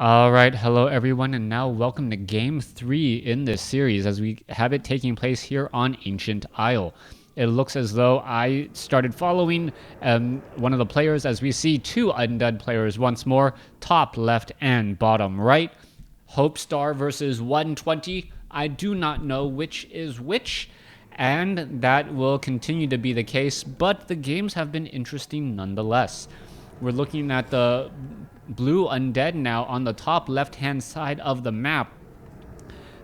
Alright, hello everyone, and now welcome to Game 3 in this series as we have it taking place here on Ancient Isle. It looks as though I started following one of the players as we see two Undead players once more, top left and bottom right. Hopestar versus 120. I do not know which is which, and that will continue to be the case, but the games have been interesting nonetheless. We're looking at the blue Undead now on the top left-hand side of the map.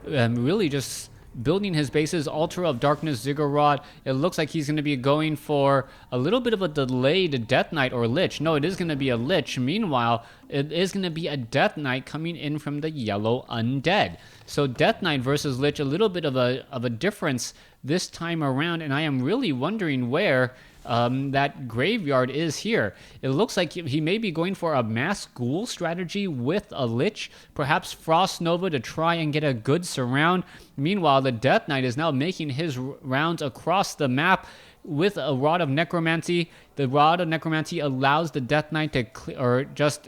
Really just building his bases, Altar of Darkness, Ziggurat. It looks like he's going to be going for a little bit of a delayed Death Knight or Lich. No, it is going to be a Lich. Meanwhile, it is going to be a Death Knight coming in from the yellow Undead. So Death Knight versus Lich, a little bit of a difference this time around, and I am really wondering where that graveyard is here. It looks like he may be going for a mass ghoul strategy with a Lich, perhaps Frost Nova to try and get a good surround. Meanwhile, the Death Knight is now making his rounds across the map with a Rod of Necromancy. The Rod of Necromancy allows the Death Knight to just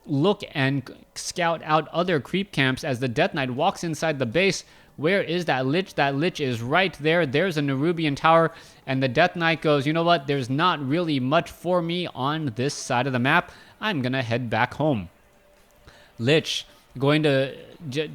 look and scout out other creep camps as the Death Knight walks inside the base. Where is that Lich? That Lich is right there. There's a Nerubian tower, and the Death Knight goes, you know what? There's not really much for me on this side of the map. I'm gonna head back home. Lich going to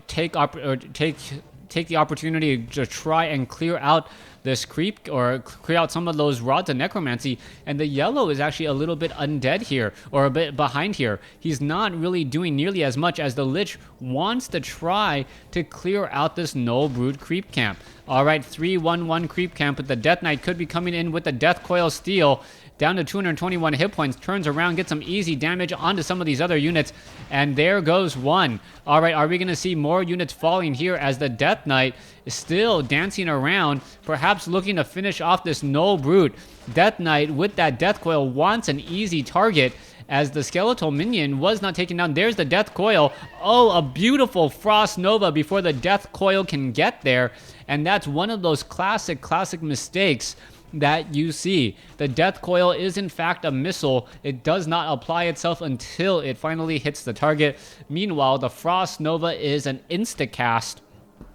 take the opportunity to try and clear out this creep or clear out some of those rods of necromancy, and the yellow is actually a little bit undead here or a bit behind here. He's not really doing nearly as much as the Lich wants to try to clear out this null brood creep camp. All right, 3-1-1 creep camp, but the Death Knight could be coming in with the Death Coil Steel down to 221 hit points, turns around, gets some easy damage onto some of these other units, and there goes one. All right, are we going to see more units falling here as the Death Knight is still dancing around, perhaps looking to finish off this null brute? Death Knight with that Death Coil wants an easy target as the skeletal minion was not taken down. There's the Death Coil. Oh, a beautiful Frost Nova before the Death Coil can get there, and that's one of those classic mistakes that you see. The Death Coil is in fact a missile. It does not apply itself until it finally hits the target. Meanwhile, the Frost Nova is an insta-cast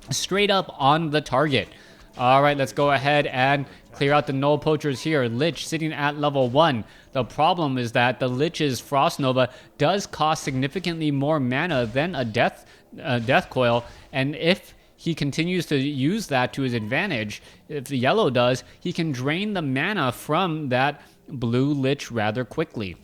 straight up on the target. All right, let's go ahead and clear out the Null Poachers here. Lich sitting at level 1. The problem is that the Lich's Frost Nova does cost significantly more mana than a Death Coil, and if he continues to use that to his advantage, if the yellow does, he can drain the mana from that blue Lich rather quickly.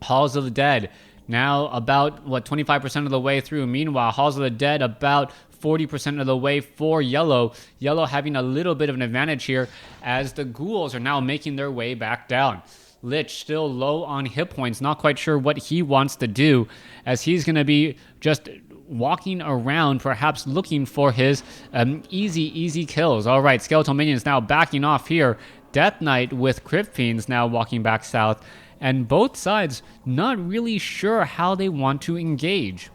Halls of the Dead, now about, 25% of the way through. Meanwhile, Halls of the Dead about 40% of the way for yellow. Yellow having a little bit of an advantage here as the ghouls are now making their way back down. Lich still low on hit points, not quite sure what he wants to do, as he's going to be just walking around, perhaps looking for his easy kills. All right, Skeletal Minions now backing off here. Death Knight with Crypt Fiends now walking back south, and both sides not really sure how they want to engage.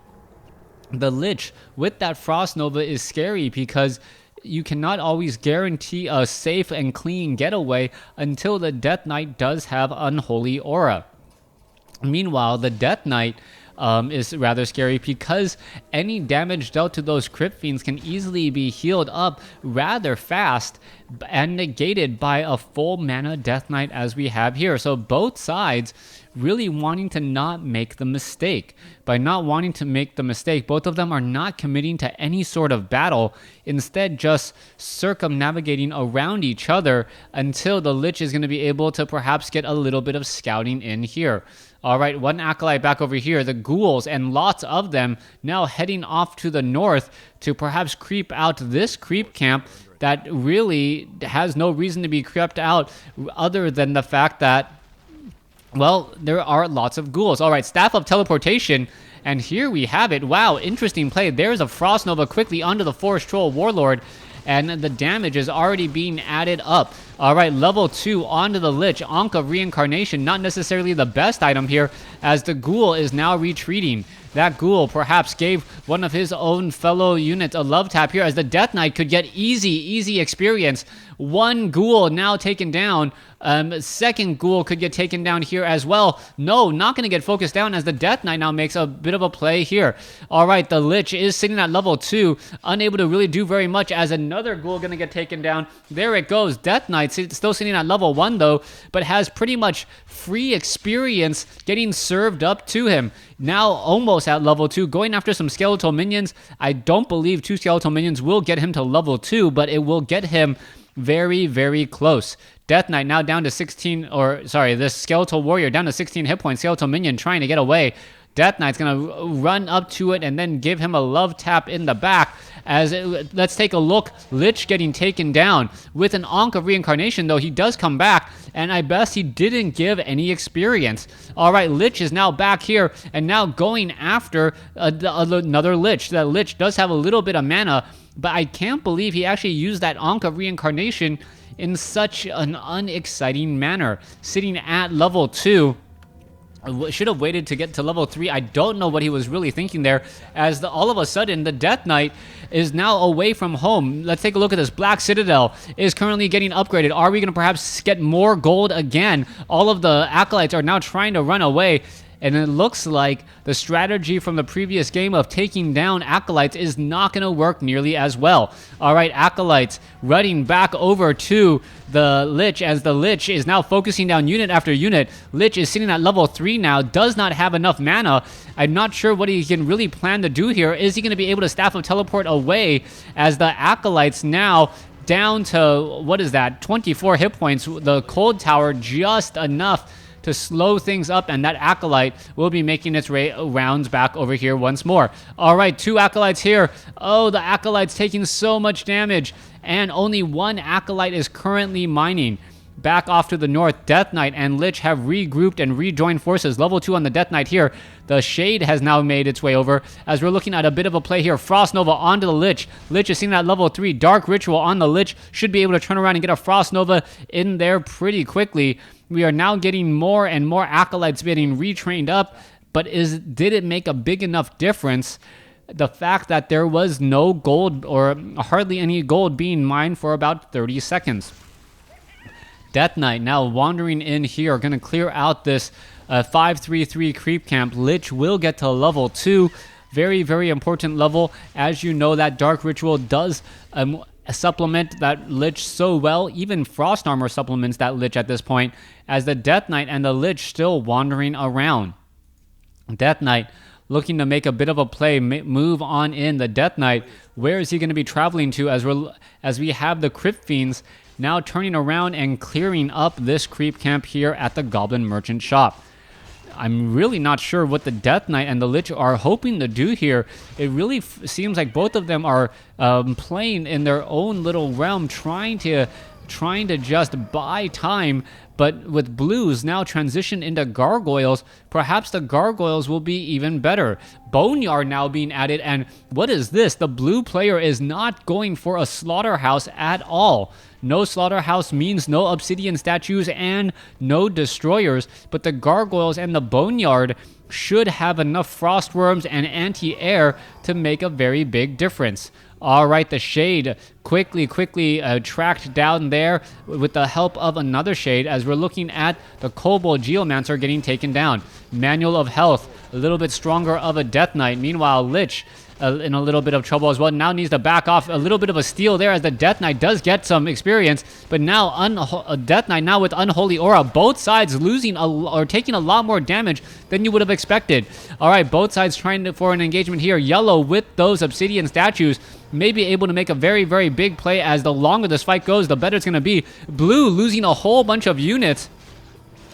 The Lich with that Frost Nova is scary because you cannot always guarantee a safe and clean getaway until the Death Knight does have Unholy Aura. Meanwhile, the Death Knight is rather scary because any damage dealt to those Crypt Fiends can easily be healed up rather fast and negated by a full mana Death Knight as we have here. So both sides really wanting to not make the mistake. By not wanting to make the mistake, both of them are not committing to any sort of battle, instead just circumnavigating around each other until the Lich is going to be able to perhaps get a little bit of scouting in here. All right, one Acolyte back over here. The ghouls, and lots of them, now heading off to the north to perhaps creep out this creep camp that really has no reason to be crept out other than the fact that, well, there are lots of ghouls. All right, Staff of Teleportation, and here we have it. Wow, interesting play. There's a Frost Nova quickly onto the Forest Troll Warlord, and the damage is already being added up. All right, level 2 onto the Lich. Ankh of Reincarnation, not necessarily the best item here, as the ghoul is now retreating. That ghoul perhaps gave one of his own fellow units a love tap here, as the Death Knight could get easy experience. One ghoul now taken down. Second ghoul could get taken down here as well. No, not going to get focused down, as the Death Knight now makes a bit of a play here. All right, the Lich is sitting at level 2, unable to really do very much, as another ghoul going to get taken down. There it goes. Death Knight still sitting at level 1 though, but has pretty much free experience getting served up to him. Now almost at level 2, going after some skeletal minions. I don't believe 2 skeletal minions will get him to level 2, but it will get him very close. Death Knight now down to 16, or sorry, this skeletal warrior down to 16 hit points. Skeletal minion trying to get away. Death Knight's going to run up to it and then give him a love tap in the back. Let's take a look. Lich getting taken down. With an Ankh of Reincarnation, though, he does come back, and I best he didn't give any experience. All right, Lich is now back here and now going after another Lich. That Lich does have a little bit of mana, but I can't believe he actually used that Ankh of Reincarnation in such an unexciting manner. Sitting at level 2. Should have waited to get to level 3. I don't know what he was really thinking there, as all of a sudden the Death Knight is now away from home. Let's take a look at this. Black Citadel is currently getting upgraded. Are we going to perhaps get more gold again? All of the acolytes are now trying to run away, and it looks like the strategy from the previous game of taking down acolytes is not going to work nearly as well. All right, acolytes running back over to the Lich, as the Lich is now focusing down unit after unit. Lich is sitting at level 3 now, does not have enough mana. I'm not sure what he can really plan to do here. Is he going to be able to Staff of Teleport away, as the acolytes now down to, what is that, 24 hit points. The Cold Tower just enough to slow things up, and that acolyte will be making its rounds back over here once more. All right, 2 acolytes here. Oh, the acolyte's taking so much damage, and only 1 acolyte is currently mining. Back off to the north, Death Knight and Lich have regrouped and rejoined forces. Level 2 on the Death Knight here. The Shade has now made its way over, as we're looking at a bit of a play here. Frost Nova onto the Lich. Lich is seen at level 3. Dark Ritual on the Lich. Should be able to turn around and get a Frost Nova in there pretty quickly. We are now getting more and more acolytes getting retrained up, but did it make a big enough difference? The fact that there was no gold, or hardly any gold, being mined for about 30 seconds. Death Knight now wandering in here, going to clear out this 533 creep camp. Lich will get to level 2. Very important level. As you know, that Dark Ritual does supplement that Lich so well. Even Frost Armor supplements that Lich at this point, as the Death Knight and the Lich still wandering around. Death Knight looking to make a bit of a play, move on in. The Death Knight, where is he going to be traveling to, as we have the Crypt Fiends now turning around and clearing up this creep camp here at the Goblin Merchant Shop. I'm really not sure what the Death Knight and the Lich are hoping to do here. It really seems like both of them are playing in their own little realm, trying to just buy time. But with blues now transition into gargoyles, perhaps the gargoyles will be even better. Boneyard now being added, and what is this? The blue player is not going for a slaughterhouse at all. No slaughterhouse means no obsidian statues and no destroyers, but the gargoyles and the boneyard should have enough frostworms and anti-air to make a very big difference. All right, the Shade quickly tracked down there with the help of another Shade, as we're looking at the Kobold Geomancer getting taken down. Manual of Health, a little bit stronger of a Death Knight. Meanwhile, Lich in a little bit of trouble as well. Now needs to back off. A little bit of a steal there, as the Death Knight does get some experience, but now Death Knight now with Unholy Aura. Both sides losing or taking a lot more damage than you would have expected. All right, both sides trying for an engagement here. Yellow with those obsidian statues may be able to make a very big play, as the longer this fight goes, the better it's going to be. Blue losing a whole bunch of units,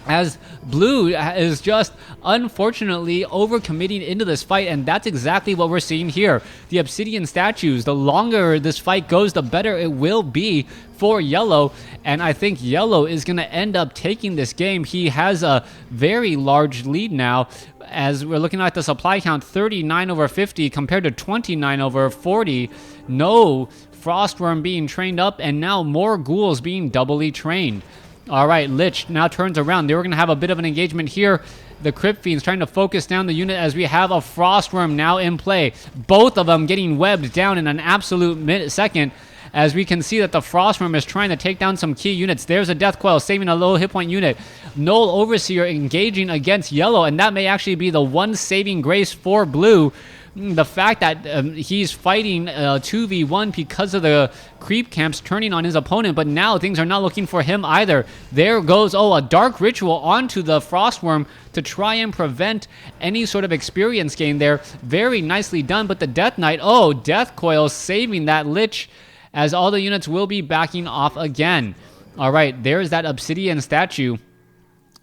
as Blue is just unfortunately overcommitting into this fight, and that's exactly what we're seeing here. The obsidian statues, the longer this fight goes, the better it will be for Yellow, and I think Yellow is going to end up taking this game. He has a very large lead now, as we're looking at the supply count, 39 over 50 compared to 29 over 40. No Frostworm being trained up, and now more ghouls being doubly trained. All right, Lich now turns around. They were going to have a bit of an engagement here. The Crypt Fiends trying to focus down the unit as we have a Frostworm now in play. Both of them getting webbed down in an absolute second, as we can see that the Frostworm is trying to take down some key units. There's a Death Coil saving a low hit point unit. Null Overseer engaging against yellow, and that may actually be the one saving grace for blue. The fact that he's fighting 2v1 because of the creep camps turning on his opponent, but now things are not looking for him either. There goes, a Dark Ritual onto the Frostworm to try and prevent any sort of experience gain there. Very nicely done, but the Death Knight, Death Coil saving that Lich, as all the units will be backing off again. All right, there's that Obsidian statue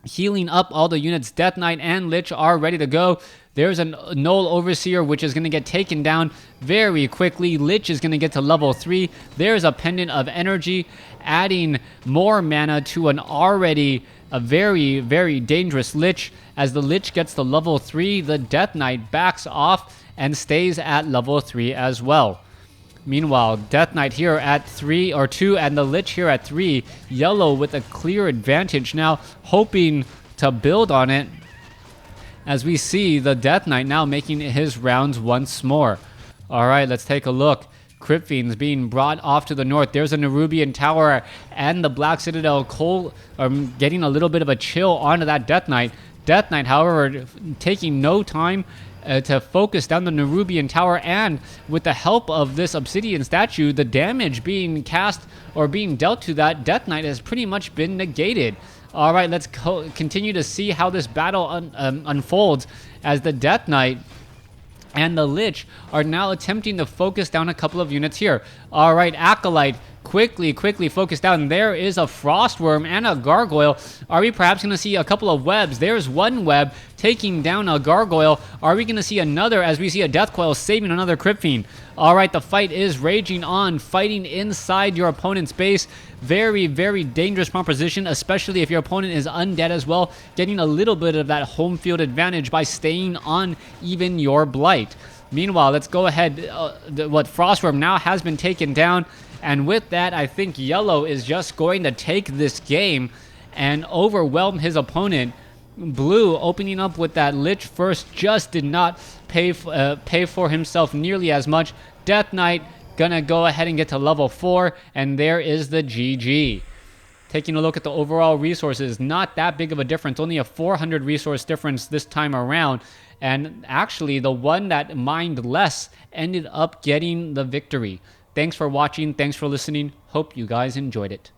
healing up all the units. Death Knight and Lich are ready to go. There's a Null Overseer, which is going to get taken down very quickly. Lich is going to get to level 3. There's a Pendant of Energy, adding more mana to an already a very, very dangerous Lich. As the Lich gets to level 3, the Death Knight backs off and stays at level 3 as well. Meanwhile, Death Knight here at 3 or 2 and the Lich here at 3. Yellow with a clear advantage now, hoping to build on it, as we see the Death Knight now making his rounds once more. All right, let's take a look. Crypt Fiends being brought off to the north. There's a Nerubian Tower, and the Black Citadel Cole getting a little bit of a chill onto that Death Knight. Death Knight, however, taking no time to focus down the Nerubian Tower, and with the help of this Obsidian statue, the damage being cast or being dealt to that Death Knight has pretty much been negated. All right, let's continue to see how this battle unfolds, as the Death Knight and the Lich are now attempting to focus down a couple of units here. All right, Acolyte quickly focus down. There is a Frostworm and a Gargoyle. Are we perhaps going to see a couple of webs? There's one web taking down a Gargoyle. Are we going to see another, as we see a Death Coil saving another Crypt Fiend? All right, the fight is raging on, fighting inside your opponent's base. Very, very dangerous proposition, especially if your opponent is undead as well, getting a little bit of that home field advantage by staying on even your Blight. Meanwhile, let's go ahead. Frostworm now has been taken down, and with that, I think Yellow is just going to take this game and overwhelm his opponent. Blue, opening up with that Lich first, just did not pay for himself nearly as much. Death Knight gonna go ahead and get to level 4, and there is the GG. Taking a look at the overall resources, not that big of a difference, only a 400 resource difference this time around, and actually the one that mined less ended up getting the victory. Thanks for watching, thanks for listening, hope you guys enjoyed it.